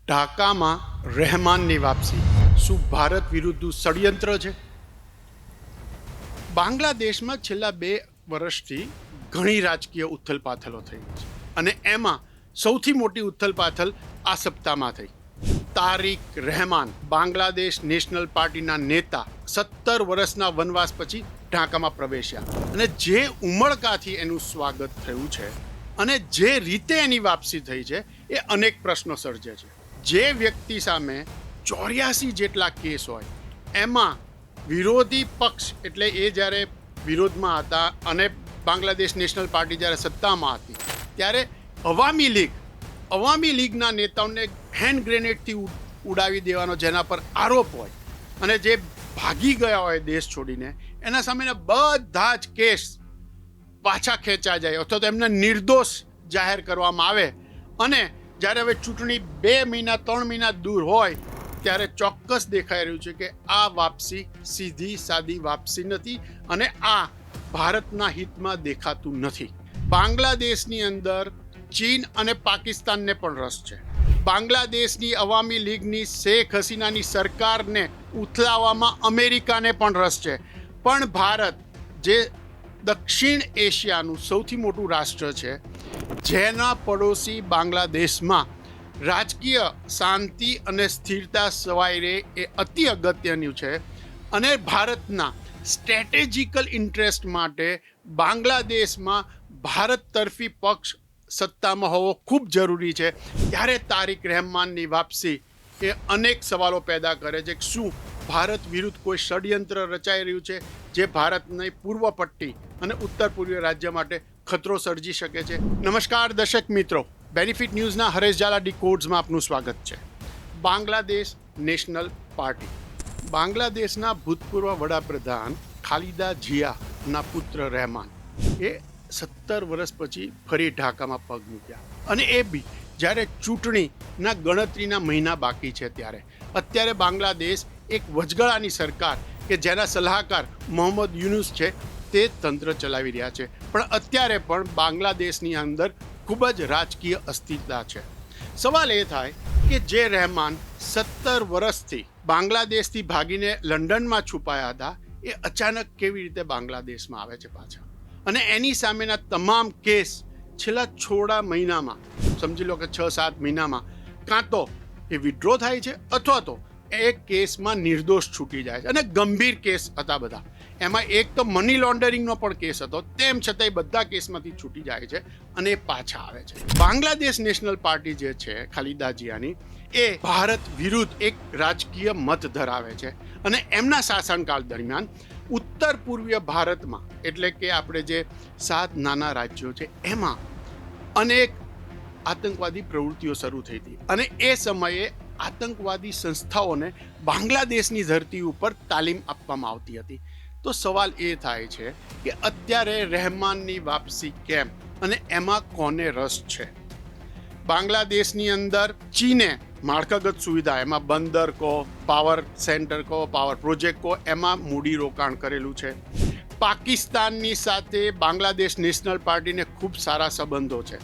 ઢાકામાં રહેમાનની વાપસી શું ભારત વિરુદ્ધનું ષડયંત્ર છે? બાંગ્લાદેશમાં છેલ્લા 2 વર્ષથી ઘણી રાજકીય ઉથલપાથલો થઈ છે અને એમાં સૌથી મોટી ઉથલપાથલ આ સપ્તાહમાં થઈ. તારિક રહેમાન બાંગ્લાદેશ નેશનલ પાર્ટીના નેતા 17 વર્ષના વનવાસ પછી ઢાકામાં પ્રવેશ્યા અને જે ઉમળકાથી એનું સ્વાગત થયું છે અને જે રીતે એની વાપસી થઈ છે એ અનેક પ્રશ્નો સર્જે છે. જે વ્યક્તિ સામે 84 જેટલા કેસ હોય એમાં વિરોધી પક્ષ એટલે એ જ્યારે વિરોધમાં હતા અને બાંગ્લાદેશ નેશનલ પાર્ટી જ્યારે સત્તામાં હતી ત્યારે અવામી લીગના નેતાઓને હેન્ડ ગ્રેનેડથી ઉડાવી દેવાનો જેના પર આરોપ હોય અને જે ભાગી ગયા હોય દેશ છોડીને એના સામેના બધા જ કેસ પાછા ખેંચાઈ જાય અથવા તો એમને નિર્દોષ જાહેર કરવામાં આવે અને જ્યારે હવે ચૂંટણી 2 મહિના 3 મહિના દૂર હોય ત્યારે ચોક્કસ દેખાઈ રહ્યું છે કે આ વાપસી સીધી સાદી વાપસી નથી અને આ ભારતના હિતમાં દેખાતું નથી. બાંગ્લાદેશની અંદર ચીન અને પાકિસ્તાનને પણ રસ છે. બાંગ્લાદેશની અવામી લીગની શેખ હસીનાની સરકારને ઉથલાવવામાં અમેરિકાને પણ રસ છે. પણ ભારત જે દક્ષિણ એશિયાનું સૌથી મોટું રાષ્ટ્ર છે જેના પડોશી બાંગ્લાદેશમાં રાજકીય શાંતિ અને સ્થિરતા સવાઈ રહે એ અતિ અગત્યનું છે અને ભારતના સ્ટ્રેટેજિકલ ઇન્ટરેસ્ટ માટે બાંગ્લાદેશમાં ભારત તરફી પક્ષ સત્તામાં હોવો ખૂબ જરૂરી છે. ત્યારે તારિક રહેમાનની વાપસી એ અનેક સવાલો પેદા કરે છે. શું ભારત વિરુદ્ધ કોઈ ષડયંત્ર રચાઈ રહ્યું છે જે ભારતની પૂર્વ પટ્ટી અને ઉત્તર પૂર્વીય રાજ્ય માટે ખતરો સર્જી શકે છે? નમસ્કાર દર્શક મિત્રો, બેનિફિટ ન્યૂઝના હરેશ ઝાલા ડીકોડ્સમાં આપનું સ્વાગત છે. બાંગ્લાદેશ નેશનલ પાર્ટી બાંગ્લાદેશના ભૂતપૂર્વ વડાપ્રધાન ખાલિદા જિયાના પુત્ર રહેમાન એ 17 વર્ષ પછી ફરી ઢાકામાં પગ મૂક્યા અને એ બી જ્યારે ચૂંટણીના ગણતરીના મહિના બાકી છે ત્યારે. અત્યારે બાંગ્લાદેશ એક વચગાળાની સરકાર કે જેના સલાહકાર મોહમ્મદ યુનુસ છે તે તંત્ર ચલાવી રહ્યા છે. પણ અત્યારે પણ બાંગ્લાદેશની અંદર ખૂબ જ રાજકીય અસ્થિરતા છે. સવાલ એ થાય કે જે રહેમાન 17 વર્ષથી બાંગ્લાદેશથી ભાગીને લંડનમાં છુપાયા હતા એ અચાનક કેવી રીતે બાંગ્લાદેશમાં આવે છે પાછા અને એની સામેના તમામ કેસ છેલ્લા થોડા મહિનામાં સમજી લો કે 6-7 મહિનામાં કાં તો એ વિડ્રો થાય છે અથવા તો એ કેસમાં નિર્દોષ છૂટી જાય છે અને ગંભીર કેસ હતા બધા. એમાં એક તો મની લોન્ડરિંગનો પણ કેસ હતો, તેમ છતાંય બધા કેસમાંથી છૂટી જાય છે અને એ પાછા આવે છે. બાંગ્લાદેશ નેશનલ પાર્ટી જે છે ખાલિદા જિયાની એ ભારત વિરુદ્ધ એક રાજકીય મત ધરાવે છે અને એમના શાસનકાળ દરમિયાન ઉત્તર પૂર્વીય ભારતમાં એટલે કે આપણે જે 7 નાના રાજ્યો છે એમાં અનેક આતંકવાદી પ્રવૃત્તિઓ શરૂ થઈ હતી અને એ સમયે આતંકવાદી સંસ્થાઓને બાંગ્લાદેશની ધરતી ઉપર તાલીમ આપવામાં આવતી હતી. તો સવાલ એ થાય છે કે અત્યારે રહેમાનની વાપસી કેમ અને એમાં કોને રસ છે? બાંગ્લાદેશની અંદર ચીને માળખાગત સુવિધા એમાં બંદર કહો, પાવર સેન્ટર કહો, પાવર પ્રોજેક્ટ કહો, એમાં મૂડી રોકાણ કરેલું છે. પાકિસ્તાનની સાથે બાંગ્લાદેશ નેશનલ પાર્ટીને ખૂબ સારા સંબંધો છે.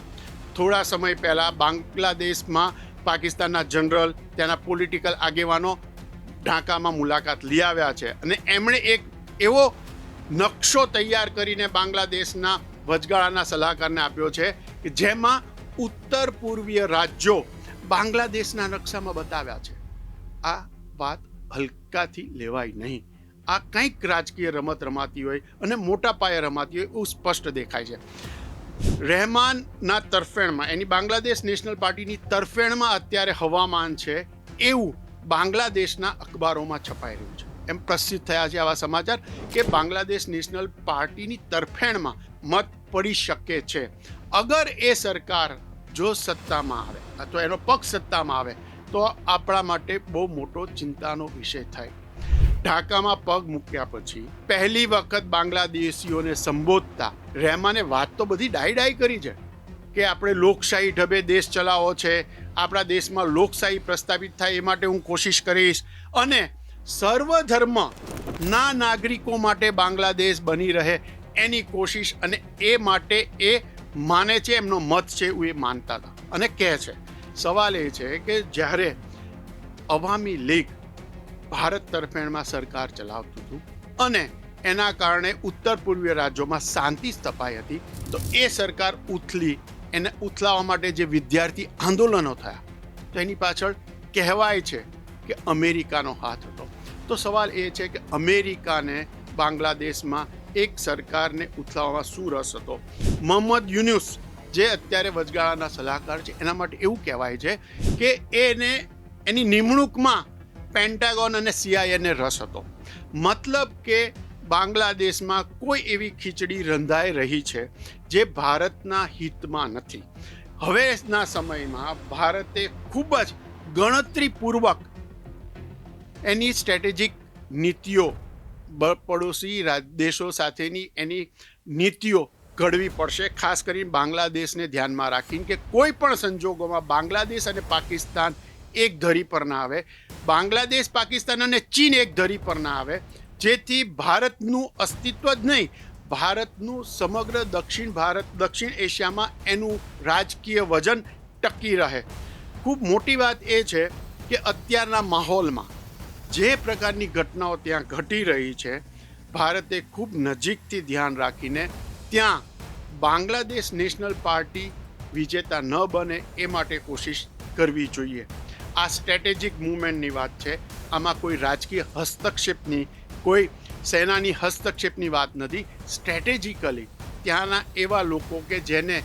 થોડા સમય પહેલાં બાંગ્લાદેશમાં પાકિસ્તાનના જનરલ ત્યાંના પોલિટિકલ આગેવાનો ઢાકામાં મુલાકાત લઈ આવ્યા છે અને એમણે એક એવો નકશો તૈયાર કરીને બાંગ્લાદેશના વચગાળાના સલાહકારને આપ્યો છે કે જેમાં ઉત્તર પૂર્વીય રાજ્યો બાંગ્લાદેશના નકશામાં બતાવ્યા છે. આ વાત હલકાથી લેવાય નહીં. આ કંઈક રાજકીય રમત રમાતી હોય અને મોટા પાયે રમાતી હોય એવું સ્પષ્ટ દેખાય છે. રહેમાનના તરફેણમાં એની બાંગ્લાદેશ નેશનલ પાર્ટીની તરફેણમાં અત્યારે હવામાન છે એવું બાંગ્લાદેશના અખબારોમાં છપાઈ રહ્યું છે. એમ પ્રસિદ્ધ થયા છે આવા સમાચાર કે બાંગ્લાદેશ નેશનલ પાર્ટીની તરફેણમાં મત પડી શકે છે. અગર એ સરકાર જો સત્તામાં આવે અથવા એનો પક્ષ સત્તામાં આવે તો આપણા માટે બહુ મોટો ચિંતાનો વિષય થાય. ઢાકામાં પગ મૂક્યા પછી પહેલી વખત બાંગ્લાદેશીઓને સંબોધતા રહેમાને વાત તો બધી ડાઈ કરી છે કે આપણે લોકશાહી ઢબે દેશ ચલાવવો છે, આપણા દેશમાં લોકશાહી પ્રસ્થાપિત થાય એ માટે હું કોશિશ કરીશ અને સર્વધર્મના નાગરિકો માટે બાંગ્લાદેશ બની રહે એની કોશિશ અને એ માટે એ માને છે, એમનો મત છે એવું એ માનતા હતા અને કહે છે. સવાલ એ છે કે જ્યારે અવામી લીગ ભારત તરફેણમાં સરકાર ચલાવતું હતું અને એના કારણે ઉત્તર પૂર્વીય રાજ્યોમાં શાંતિ સ્થપાઈ હતી, તો એ સરકાર એને ઉથલાવવા માટે જે વિદ્યાર્થી આંદોલનો થયા, તો એની પાછળ કહેવાય છે કે અમેરિકાનો હાથ હતો. તો સવાલ એ છે કે અમેરિકાને બાંગ્લાદેશમાં એક સરકારને ઉથલાવવામાં શું રસ હતો? મોહમ્મદ યુનુસ, જે અત્યારે વચગાળાના સલાહકાર છે, એના માટે એવું કહેવાય છે કે એની નિમણૂકમાં પેન્ટાગોન અને સીઆઈએને રસ હતો. મતલબ કે બાંગ્લાદેશમાં કોઈ એવી ખીચડી રંધાઈ રહી છે જે ભારતના હિતમાં નથી. હવેના સમયમાં ભારતે ખૂબ જ ગણતરીપૂર્વક એની સ્ટ્રેટેજિક નીતિઓ, પડોશી દેશો સાથેની એની નીતિઓ ઘડવી પડશે, ખાસ કરીને બાંગ્લાદેશને ધ્યાનમાં રાખીને કે કોઈ પણ સંજોગોમાં બાંગ્લાદેશ અને પાકિસ્તાન એક ધરી પર ના આવે, બાંગ્લાદેશ, પાકિસ્તાન અને ચીન એક ધરી પર ના આવે, જેથી ભારતનું અસ્તિત્વ જ નહીં, ભારતનું સમગ્ર દક્ષિણ એશિયામાં એનું રાજકીય વજન ટકી રહે. ખૂબ મોટી વાત એ છે કે અત્યારના માહોલમાં જે પ્રકારની ઘટનાઓ ત્યાં ઘટી રહી છે, ભારતે ખૂબ નજીકથી ધ્યાન રાખીને ત્યાં બાંગ્લાદેશ નેશનલ પાર્ટી વિજેતા ન બને એ માટે કોશિશ કરવી જોઈએ. આ સ્ટ્રેટેજિક મૂવમેન્ટની વાત છે. આમાં કોઈ રાજકીય હસ્તક્ષેપની, કોઈ સેનાની હસ્તક્ષેપની વાત નથી. સ્ટ્રેટેજિકલી ત્યાંના એવા લોકો કે જેને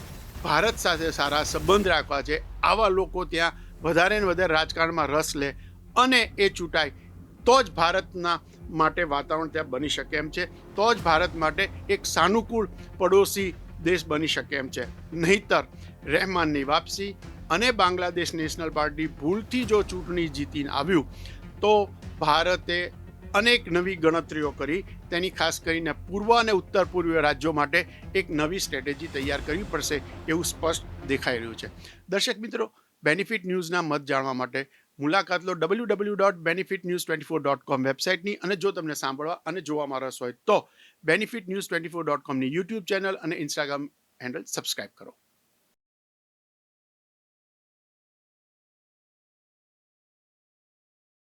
ભારત સાથે સારા સંબંધ રાખવા છે, આવા લોકો ત્યાં વધારે ને વધારે રાજકારણમાં રસ લે અને એ ચૂંટાય, તો જ ભારતના માટે વાતાવરણ ત્યાં બની શકે એમ છે, તો જ ભારત માટે એક સાનુકૂળ પડોશી દેશ બની શકે એમ છે. નહીતર રહેમાનની વાપસી અને બાંગ્લાદેશ નેશનલ પાર્ટી ભૂલથી જો ચૂંટણી જીતીને આવ્યું, તો ભારતે અનેક નવી ગણતરીઓ કરી, તેની ખાસ કરીને પૂર્વ અને ઉત્તર પૂર્વીય રાજ્યો માટે એક નવી સ્ટ્રેટેજી તૈયાર કરવી પડશે એવું સ્પષ્ટ દેખાઈ રહ્યું છે. દર્શક મિત્રો, બેનિફિટ ન્યૂઝના મત જાણવા માટે મુલાકાત લો www.benefitnews24.com વેબસાઇટની. અને જો તમને સાંભળવા અને જોવામાં રસ હોય તો benefitnews24.comની યુટ્યુબ ચેનલ અને ઇન્સ્ટાગ્રામ હેન્ડલ સબસ્ક્રાઇબ કરો.